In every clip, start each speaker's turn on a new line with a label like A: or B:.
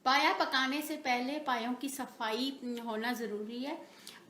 A: पाया पकाने से पहले पायों की सफाई होना ज़रूरी है।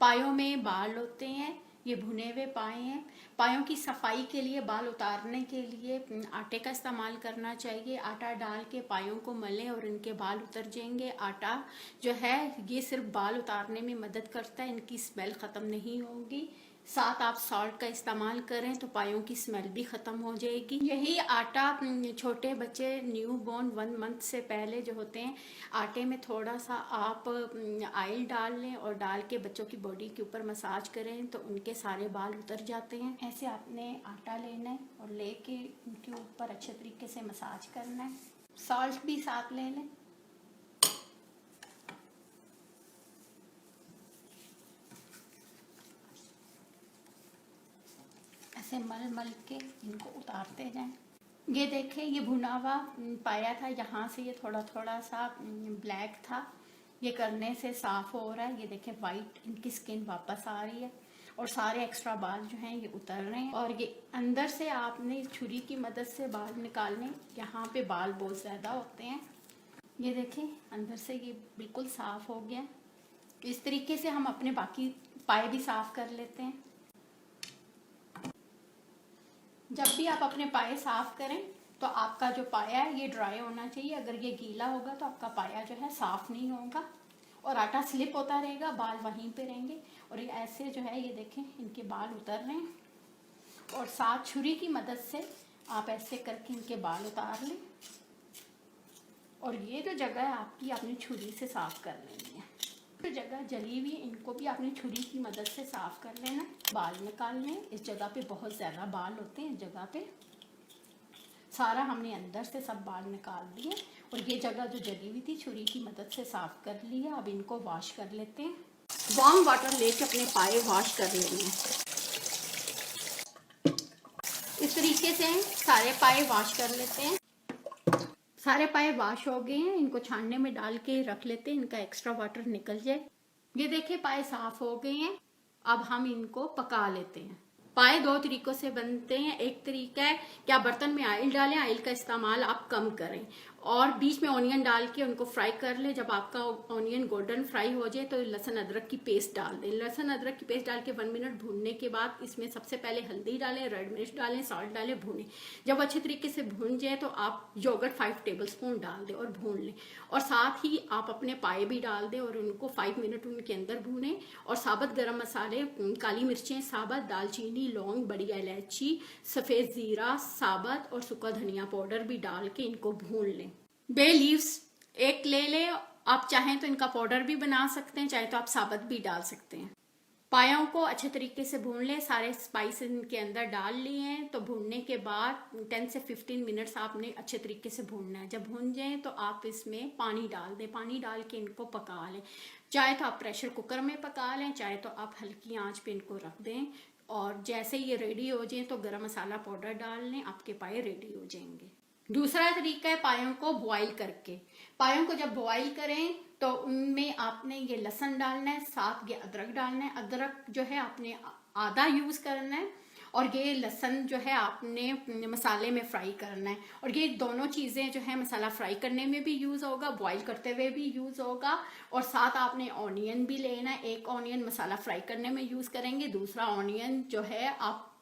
A: पायों में बाल होते हैं, ये भुने हुए पाए हैं। पायों की सफाई के लिए, बाल उतारने के लिए आटे का इस्तेमाल करना चाहिए। आटा डाल के पायों को मलें और इनके बाल उतर जाएंगे। आटा जो है ये सिर्फ बाल उतारने में मदद करता है, इनकी स्मेल ख़त्म नहीं होगी। साथ आप सॉल्ट का इस्तेमाल करें तो पायों की स्मेल भी ख़त्म हो जाएगी। यही आटा छोटे बच्चे न्यू बॉर्न 1 मंथ से पहले जो होते हैं, आटे में थोड़ा सा आप ऑयल डाल लें और डाल के बच्चों की बॉडी के ऊपर मसाज करें तो उनके सारे बाल उतर जाते हैं। ऐसे आपने आटा लेना है और लेके उनके ऊपर अच्छे तरीके से मसाज करना है। सॉल्ट भी साथ ले लें। ऐसे मल मल के इनको उतारते जाएं। ये देखें, ये भुना हुआ पाया था, यहाँ से ये थोड़ा थोड़ा सा ब्लैक था, ये करने से साफ हो रहा है। ये देखें वाइट इनकी स्किन वापस आ रही है और सारे एक्स्ट्रा बाल जो हैं ये उतर रहे हैं। और ये अंदर से आपने छुरी की मदद से बाल निकालने, यहाँ पे बाल बहुत ज़्यादा होते हैं। ये देखें अंदर से ये बिल्कुल साफ हो गया। इस तरीके से हम अपने बाकी पाए भी साफ कर लेते हैं। जब भी आप अपने पाए साफ करें तो आपका जो पाया है ये ड्राई होना चाहिए। अगर ये गीला होगा तो आपका पाया जो है साफ नहीं होगा और आटा स्लिप होता रहेगा, बाल वहीं पे रहेंगे। और ये ऐसे जो है, ये देखें इनके बाल उतर रहे हैं और साथ छुरी की मदद से आप ऐसे करके इनके बाल उतार लें। और ये जो जगह है आपकी, आपने छुरी से साफ कर लेनी है। तो जगह जली हुई, इनको भी आपने छुरी की मदद से साफ कर लेना। बाल निकाल लें। इस जगह पे बहुत ज़्यादा बाल होते हैं, इस जगह पे सारा हमने अंदर से सब बाल निकाल दिए। और ये जगह जो जली हुई थी छुरी की मदद से साफ कर लिया। अब इनको वॉश कर लेते हैं। वार्म वाटर लेके अपने पाए वॉश कर लेंगे। इस तरीके से सारे पाए वॉश कर लेते हैं। सारे पाए वॉश हो गए हैं, इनको छानने में डाल के रख लेते हैं, इनका एक्स्ट्रा वाटर निकल जाए। ये देखिए पाए साफ हो गए हैं। अब हम इनको पका लेते हैं। पाए 2 तरीकों से बनते हैं। एक तरीका है कि आप बर्तन में ऑयल डालें, ऑयल का इस्तेमाल आप कम करें और बीच में ऑनियन डाल के उनको फ्राई कर लें। जब आपका ऑनियन गोल्डन फ्राई हो जाए तो लहसुन अदरक की पेस्ट डाल दें। लहसुन अदरक की पेस्ट डाल के 1 मिनट भूनने के बाद इसमें सबसे पहले हल्दी डालें, रेड मिर्च डालें, सॉल्ट डालें, भूनें। जब अच्छे तरीके से भून जाए तो आप योगर्ट 5 टेबलस्पून डाल दें और भून लें। और साथ ही आप अपने पाए भी डाल दें और उनको 5 मिनट उनके अंदर भूनें। और साबुत गरम मसाले, काली मिर्चें साबुत, दालचीनी, लौंग, बड़ी इलायची, सफ़ेद ज़ीरा साबुत और सूखा धनिया पाउडर भी डाल के इनको भून लें। बे लीव्स 1 ले लें। आप चाहें तो इनका पाउडर भी बना सकते हैं, चाहे तो आप साबुत भी डाल सकते हैं। पायों को अच्छे तरीके से भून लें। सारे स्पाइस इनके अंदर डाल लिए हैं तो भूनने के बाद 10 से 15 मिनट्स आपने अच्छे तरीके से भूनना है। जब भून जाए तो आप इसमें पानी डाल दें। पानी डाल के इनको पका लें। चाहे तो आप प्रेशर कुकर में पका लें, चाहे तो आप हल्की आंच पे इनको रख दें। और जैसे ये रेडी हो जाए तो गरम मसाला पाउडर डाल लें, आपके पाए रेडी हो जाएंगे। दूसरा तरीका है पायों को बॉईल करके। पायों को जब बॉईल करें तो उनमें आपने ये लहसुन डालना है, साथ ये अदरक डालना है। अदरक जो है आपने आधा यूज़ करना है और ये लहसुन जो है आपने मसाले में फ्राई करना है। और ये दोनों चीज़ें जो है मसाला फ्राई करने में भी यूज़ होगा, बॉईल करते हुए भी यूज़ होगा। और साथ आपने ऑनियन भी लेना है। 1 ऑनियन मसाला फ्राई करने में यूज़ करेंगे, दूसरा ऑनियन जो है आप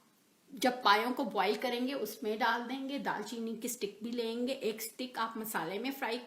A: जब पायों को बॉईल करेंगे उसमें डाल देंगे। दालचीनी की स्टिक भी लेंगे। 1 स्टिक आप मसाले में फ्राई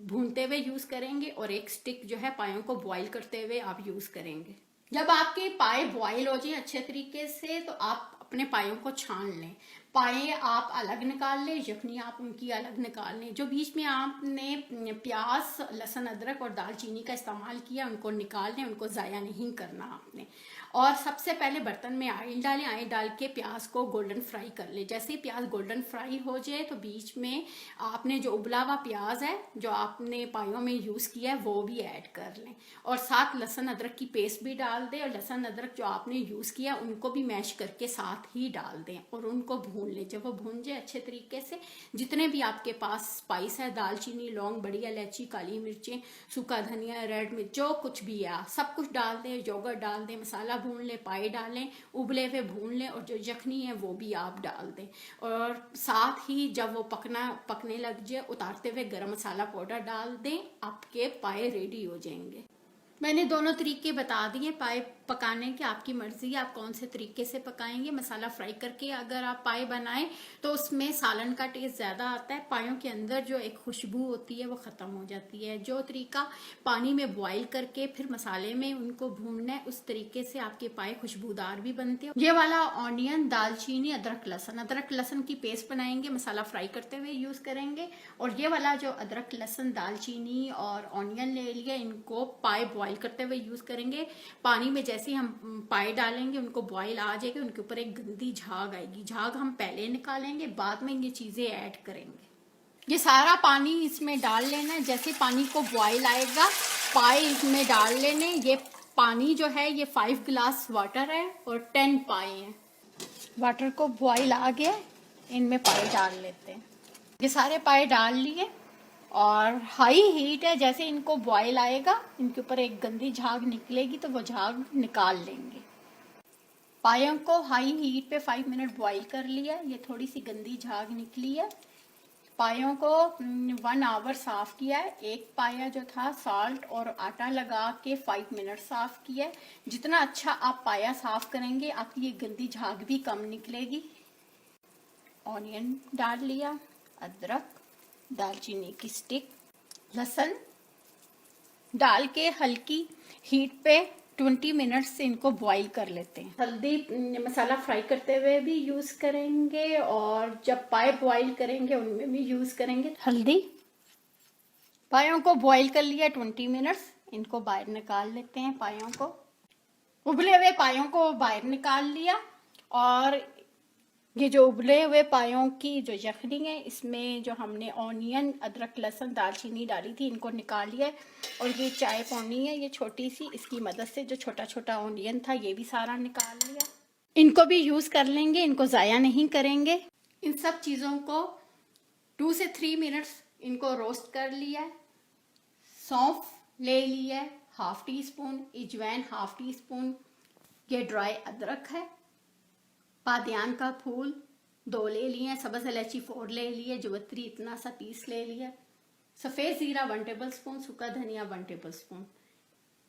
A: भूनते हुए यूज़ करेंगे और 1 स्टिक जो है पायों को बॉईल करते हुए आप यूज़ करेंगे। जब आपके पाए बॉईल हो जाए अच्छे तरीके से तो आप अपने पायों को छान लें। पाए आप अलग निकाल लें, यखनी आप उनकी अलग निकाल लें। जो बीच में आपने प्याज, लहसुन, अदरक और दालचीनी का इस्तेमाल किया उनको निकाल लें, उनको ज़ाया नहीं करना आपने। और सबसे पहले बर्तन में ऑयल डालें। ऑयल डाल के प्याज को गोल्डन फ्राई कर लें। जैसे ही प्याज गोल्डन फ्राई हो जाए तो बीच में आपने जो उबला हुआ प्याज है जो आपने पायों में यूज़ किया है वो भी ऐड कर लें। और साथ लहसुन अदरक की पेस्ट भी डाल दें और लहसुन अदरक जो आपने यूज़ किया उनको भी मैश करके साथ ही डाल दें और उनको भून भून ले। जब वो भून जाए अच्छे तरीके से, जितने भी आपके पास स्पाइस है, दालचीनी, लौंग, बड़ी इलायची, काली मिर्चें, सूखा धनिया, रेड मिर्च, जो कुछ भी है सब कुछ डाल दें, योगर्ट डाल दें, मसाला भून लें, पाए डालें, उबले हुए भून लें, और जो यखनी है वो भी आप डाल दें। और साथ ही जब वो पकने लग जाए, उतारते हुए गरम मसाला पाउडर डाल दें, आपके पाए रेडी हो जाएंगे। मैंने दोनों तरीके बता दिए पाए पकाने के, आपकी मर्जी है आप कौन से तरीके से पकाएंगे। मसाला फ्राई करके अगर आप पाए बनाएं तो उसमें सालन का टेस्ट ज्यादा आता है, पायों के अंदर जो एक खुशबू होती है वो खत्म हो जाती है। जो तरीका पानी में बॉईल करके फिर मसाले में उनको भूनना है, उस तरीके से आपके पाए खुशबूदार भी बनते हैं। ये वाला ऑनियन, दालचीनी, अदरक लहसुन की पेस्ट बनाएंगे, मसाला फ्राई करते हुए यूज करेंगे। और ये वाला जो अदरक लहसुन दालचीनी और ऑनियन ले लिए, इनको पाए बॉईल करते हुए यूज करेंगे। पानी में जैसे ही हम पाए डालेंगे, उनको बॉईल आ जाएगी, उनके ऊपर एक गंदी झाग आएगी, झाग हम पहले निकालेंगे, बाद में ये चीजें ऐड करेंगे। ये सारा पानी इसमें डाल लेना है। जैसे पानी को बॉईल आएगा, पाए इसमें डाल लेने। ये पानी जो है ये 5 गिलास वाटर है और 10 पाए हैं। वाटर को बॉईल आ गया, इनमें पाए डाल लेते हैं। ये सारे पाए डाल लिए और हाई हीट है, जैसे इनको बॉईल आएगा, इनके ऊपर एक गंदी झाग निकलेगी तो वो झाग निकाल लेंगे। पायों को हाई हीट पे 5 मिनट बॉईल कर लिया, ये थोड़ी सी गंदी झाग निकली है। पायों को 1 आवर साफ किया है। एक पाया जो था साल्ट और आटा लगा के 5 मिनट साफ किया है। जितना अच्छा आप पाया साफ करेंगे, आपकी ये गंदी झाग भी कम निकलेगी। ऑनियन डाल लिया, अदरक, दालचीनी की स्टिक, लहसुन डाल के हल्की हीट पे 20 मिनट से इनको बॉईल कर लेते हैं। हल्दी मसाला फ्राई करते हुए भी यूज करेंगे और जब पाए बॉईल करेंगे उनमें भी यूज करेंगे हल्दी। पायों को बॉईल कर लिया 20 मिनट्स, इनको बाहर निकाल लेते हैं। पायों को, उबले हुए पायों को बाहर निकाल लिया। और ये जो उबले हुए पायों की जो यखनी है, इसमें जो हमने ऑनियन, अदरक, लहसुन, दालचीनी डाली थी, इनको निकाल लिया है। और ये चाय पौनी है, ये छोटी सी, इसकी मदद से जो छोटा छोटा ऑनियन था ये भी सारा निकाल लिया। इनको भी यूज कर लेंगे, इनको ज़ाया नहीं करेंगे। इन सब चीज़ों को 2 से 3 मिनट्स इनको रोस्ट कर लिया। सौंफ ले लिया ½ टी स्पून, अजवाइन ½ टी स्पून, ये ड्राई अदरक है। बादियान का फूल 2 ले लिए, सब्ज़ इलायची 4 ले लिए, जवित्री इतना सा पीस ले लिया, सफ़ेद ज़ीरा 1 टेबल स्पून, सूखा धनिया 1 टेबल स्पून।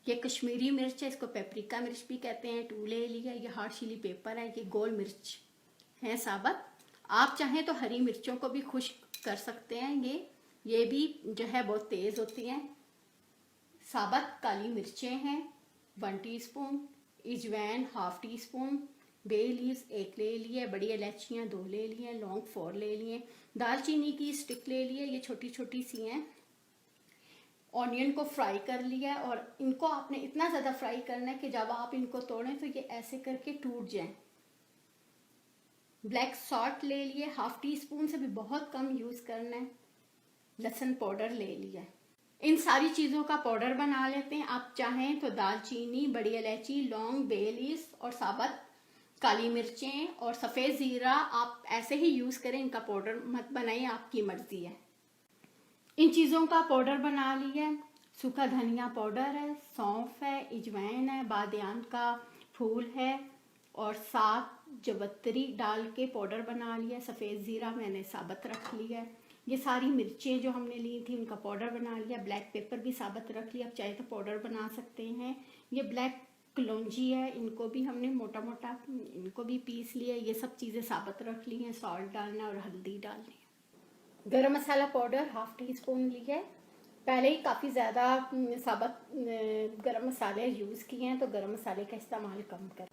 A: ये कश्मीरी मिर्च है, इसको पेपरिका मिर्च भी कहते हैं, 2 ले लिया। ये हार्ड चिली पेपर है, ये गोल मिर्च है साबत। आप चाहें तो हरी मिर्चों को भी खुश्क कर सकते हैं, ये भी जो है बहुत तेज़ होती हैं। साबत काली मिर्चें हैं 1 टीस्पून, अजवाइन ½ टी स्पून, बे लीव्स 1 ले लिए, बड़ी इलायचियाँ 2 ले लिए, लौंग 4 ले लिए, दालचीनी की स्टिक ले लिए, ये छोटी छोटी सी हैं। ऑनियन को फ्राई कर लिया है और इनको आपने इतना ज़्यादा फ्राई करना है कि जब आप इनको तोड़ें तो ये ऐसे करके टूट जाएं। ब्लैक सॉल्ट ले लिए, ½ टी स्पून से भी बहुत कम यूज़ करना है। लहसुन पाउडर ले लिया है। इन सारी चीज़ों का पाउडर बना लेते हैं। आप चाहें तो दालचीनी, बड़ी इलायची, लौंग, बे लीव्स और साबत काली मिर्चें और सफ़ेद ज़ीरा आप ऐसे ही यूज़ करें, इनका पाउडर मत बनाइए, आपकी मर्ज़ी है। इन चीज़ों का पाउडर बना लिया। सूखा धनिया पाउडर है, सौंफ है, अजवाइन है, बादियान का फूल है और 7 जवित्री डाल के पाउडर बना लिया। सफ़ेद ज़ीरा मैंने साबत रख लिया है। ये सारी मिर्चें जो हमने ली थी उनका पाउडर बना लिया। ब्लैक पेपर भी साबत रख लिया, आप चाहे तो पाउडर बना सकते हैं। ये ब्लैक कलौंजी है, इनको भी हमने मोटा मोटा इनको भी पीस लिया। ये सब चीज़ें साबत रख ली हैं। सॉल्ट डालना और हल्दी डालनी है। गरम मसाला पाउडर ½ टी स्पून लिया है। पहले ही काफ़ी ज़्यादा साबत गरम मसाले यूज़ किए हैं तो गरम मसाले का इस्तेमाल कम करें।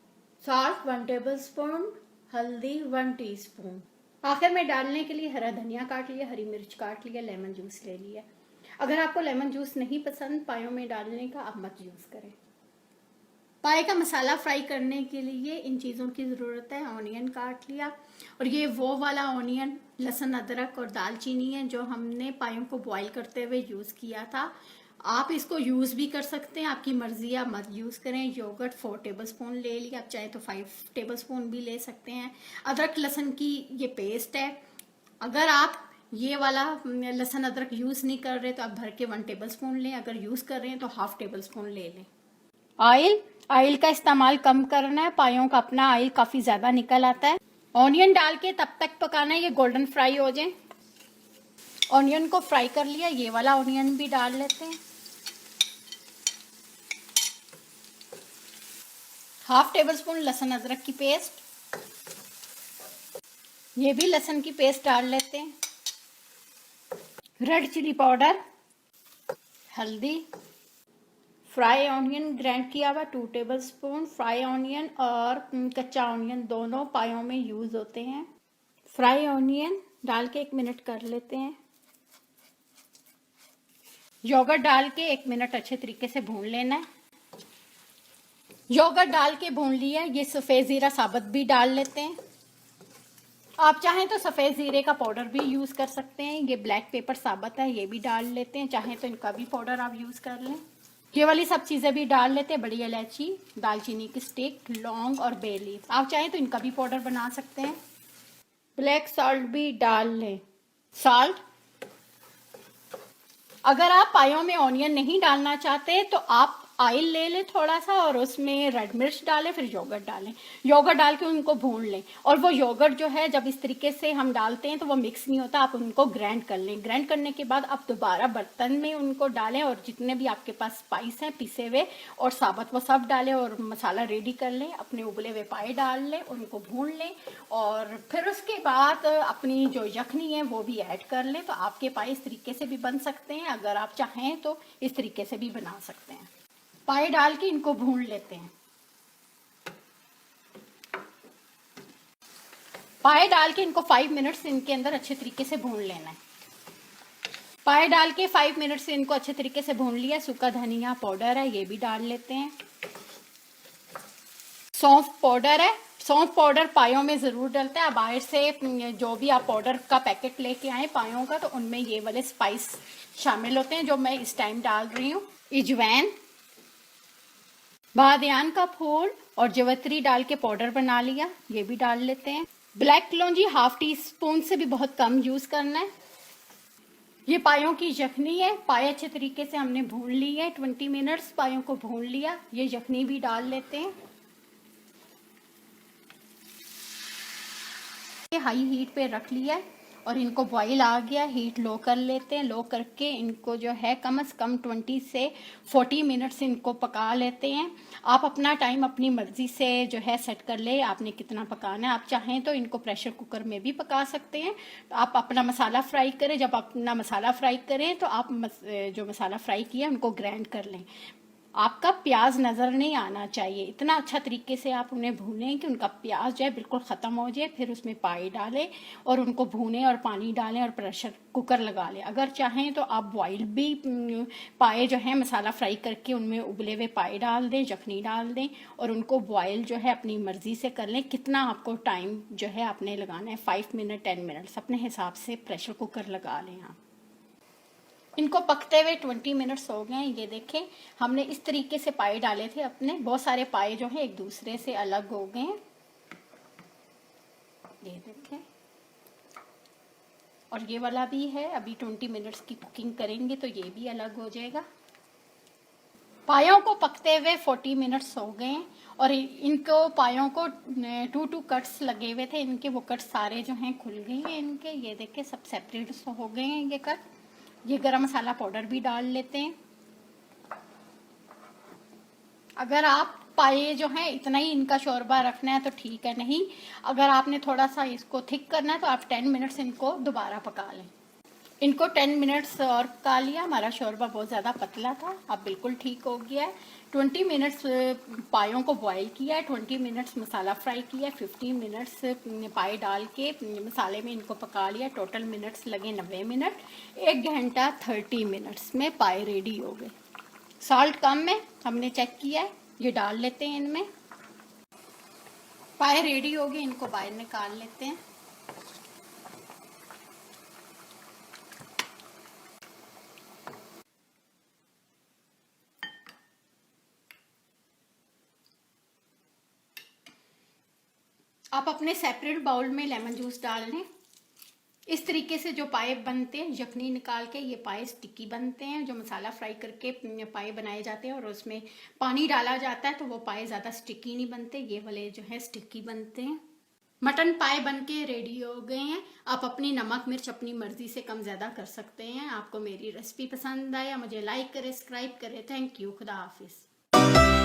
A: सॉल्ट 1 टेबल स्पून, हल्दी 1 टीस्पून। आखिर में डालने के लिए हरा धनिया काट लिया, हरी मिर्च काट लिया, लेमन जूस ले लिया। अगर आपको लेमन जूस नहीं पसंद पायों में डालने का, आप मत यूज़ करें। पाए का मसाला फ्राई करने के लिए इन चीज़ों की ज़रूरत है। ऑनियन काट लिया और ये वो वाला ऑनियन, लहसुन, अदरक और दालचीनी है जो हमने पायों को बॉईल करते हुए यूज़ किया था। आप इसको यूज भी कर सकते हैं, आपकी मर्जी, आप मत यूज करें। योगर्ट 4 टेबलस्पून ले लिया, आप चाहे तो 5 टेबलस्पून भी ले सकते हैं। अदरक लहसुन की ये पेस्ट है। अगर आप ये वाला लहसुन अदरक यूज नहीं कर रहे तो आप भर के 1 टेबलस्पून लें, अगर यूज कर रहे हैं तो 1/2 टेबलस्पून ले लें। ऑयल का इस्तेमाल कम करना है, पायों का अपना ऑयल काफी ज्यादा निकल आता है। ऑनियन डाल के तब तक पकाना है ये गोल्डन फ्राई हो जाए। ऑनियन को फ्राई कर लिया, ये वाला ऑनियन भी डाल लेते हैं। 1/2 टेबलस्पून लहसुन अदरक की पेस्ट, ये भी लहसुन की पेस्ट डाल लेते हैं। रेड चिली पाउडर, हल्दी, फ्राई ऑनियन ग्राइंड किया हुआ 2 टेबलस्पून। फ्राई ऑनियन और कच्चा ऑनियन दोनों पायों में यूज होते हैं। फ्राई ऑनियन डाल के 1 मिनट कर लेते हैं। योगर्ट डाल के 1 मिनट अच्छे तरीके से भून लेना है। योगर्ट डाल के भून लिया, ये सफेद जीरा साबुत भी डाल लेते हैं। आप चाहें तो सफेद जीरे का पाउडर भी यूज कर सकते हैं। ये ब्लैक पेपर साबुत है, ये भी डाल लेते हैं। चाहें तो इनका भी पाउडर आप यूज कर लें। ये वाली सब चीजें भी डाल लेते हैं, बड़ी इलायची, दालचीनी की स्टिक, लौंग और बे लीफ। आप चाहें तो इनका भी पाउडर बना सकते हैं। ब्लैक सॉल्ट भी डाल लें। सॉल्ट, अगर आप पायों में ऑनियन नहीं डालना चाहते तो आप ऑयल ले लें थोड़ा सा और उसमें रेड मिर्च डालें, फिर योगर्ट डालें। योगर्ट डाल के उनको भून लें। और वो योगर्ट जो है जब इस तरीके से हम डालते हैं तो वो मिक्स नहीं होता, आप उनको ग्राइंड कर लें। ग्राइंड करने के बाद आप दोबारा बर्तन में उनको डालें और जितने भी आपके पास स्पाइस हैं पिसे हुए और साबुत वो सब डालें और मसाला रेडी कर लें। अपने उबले हुए पाए डाल लें, उनको भून लें और फिर उसके बाद अपनी जो यखनी है वो भी ऐड कर लें। तो आपके पाए इस तरीके से भी बन सकते हैं, अगर आप चाहें तो इस तरीके से भी बना सकते हैं। पाए डाल के इनको भून लेते हैं। पाए डाल के इनको 5 मिनट्स इनके अंदर अच्छे तरीके से भून लेना है। पाए डाल के 5 मिनट से इनको अच्छे तरीके से भून लिया। सूखा धनिया पाउडर है, ये भी डाल लेते हैं। सौंफ पाउडर है, सौंफ पाउडर पायों में जरूर डलता है। बाहर से जो भी आप पाउडर का पैकेट लेके आए पायों का, तो उनमें ये वाले स्पाइस शामिल होते हैं जो मैं इस टाइम डाल रही हूँ। इजवैन, बादियान का फूल और जवित्री डाल के पाउडर बना लिया, ये भी डाल लेते हैं। ब्लैक कलौंजी 1/2 टीस्पून से भी बहुत कम यूज करना है। ये पायों की यखनी है, पाए अच्छे तरीके से हमने भून ली है। 20 मिनट्स पायों को भून लिया। ये यखनी भी डाल लेते हैं। ये हाई हीट पे रख लिया है और इनको बॉईल आ गया, हीट लो कर लेते हैं। लो करके इनको जो है कम से कम 20 से 40 मिनट्स इनको पका लेते हैं। आप अपना टाइम अपनी मर्जी से जो है सेट कर ले, आपने कितना पकाना है। आप चाहें तो इनको प्रेशर कुकर में भी पका सकते हैं। तो आप अपना मसाला फ्राई करें। जब अपना मसाला फ्राई करें तो आप जो मसाला फ्राई किया उनको ग्राइंड कर लें। आपका प्याज नजर नहीं आना चाहिए, इतना अच्छा तरीके से आप उन्हें भूनें कि उनका प्याज जो है बिल्कुल खत्म हो जाए। फिर उसमें पाए डालें और उनको भूनें और पानी डालें और प्रेशर कुकर लगा लें। अगर चाहें तो आप बॉईल भी पाए जो है मसाला फ्राई करके उनमें उबले हुए पाए डाल दें, यखनी डाल दें और उनको बॉईल जो है अपनी मर्जी से कर लें। कितना आपको टाइम जो है आपने लगाना है, 5 मिनट 10 मिनट्स अपने हिसाब से प्रेशर कुकर लगा लें आप। इनको पकते हुए 20 मिनट्स हो गए हैं। ये देखें, हमने इस तरीके से पाए डाले थे अपने। बहुत सारे पाए जो हैं एक दूसरे से अलग हो गए हैं, ये देखें। और ये वाला भी है, अभी 20 मिनट्स की कुकिंग करेंगे तो ये भी अलग हो जाएगा। पायों को पकते हुए 40 मिनट्स हो गए हैं और इनको पायों को 2 कट्स लगे हुए थे। इनके वो कट्स सारे जो हैं खुल गए हैं इनके, ये देखें सब सेपरेट हो गए हैं ये कट। ये गरम मसाला पाउडर भी डाल लेते हैं। अगर आप पाए जो है इतना ही इनका शोरबा रखना है तो ठीक है, नहीं अगर आपने थोड़ा सा इसको थिक करना है तो आप 10 मिनट्स इनको दोबारा पका लें। इनको 10 मिनट्स और पका लिया। हमारा शोरबा बहुत ज़्यादा पतला था, अब बिल्कुल ठीक हो गया है। 20 मिनट्स पायों को बॉईल किया है, 20 मिनट्स मसाला फ्राई किया है, 15 मिनट्स पाए डाल के मसाले में इनको पका लिया। टोटल मिनट्स लगे 90 मिनट। 1 घंटा 30 मिनट्स में पाए रेडी हो गए। सॉल्ट कम है, हमने चेक किया है, ये डाल लेते हैं इनमें। पाए रेडी हो गए, इनको बाहर निकाल लेते हैं। आप अपने सेपरेट बाउल में लेमन जूस डाल लें। इस तरीके से जो पाए बनते हैं, यखनी निकाल के ये पाए स्टिकी बनते हैं। जो मसाला फ्राई करके पाए बनाए जाते हैं और उसमें पानी डाला जाता है तो वो पाए ज़्यादा स्टिकी नहीं बनते, ये वाले जो है स्टिकी बनते हैं। मटन पाए बनके रेडी हो गए हैं। आप अपनी नमक मिर्च अपनी मर्जी से कम ज़्यादा कर सकते हैं। आपको मेरी रेसिपी पसंद आया, मुझे लाइक करें, सब्सक्राइब करें। Thank you. खुदा हाफिज़।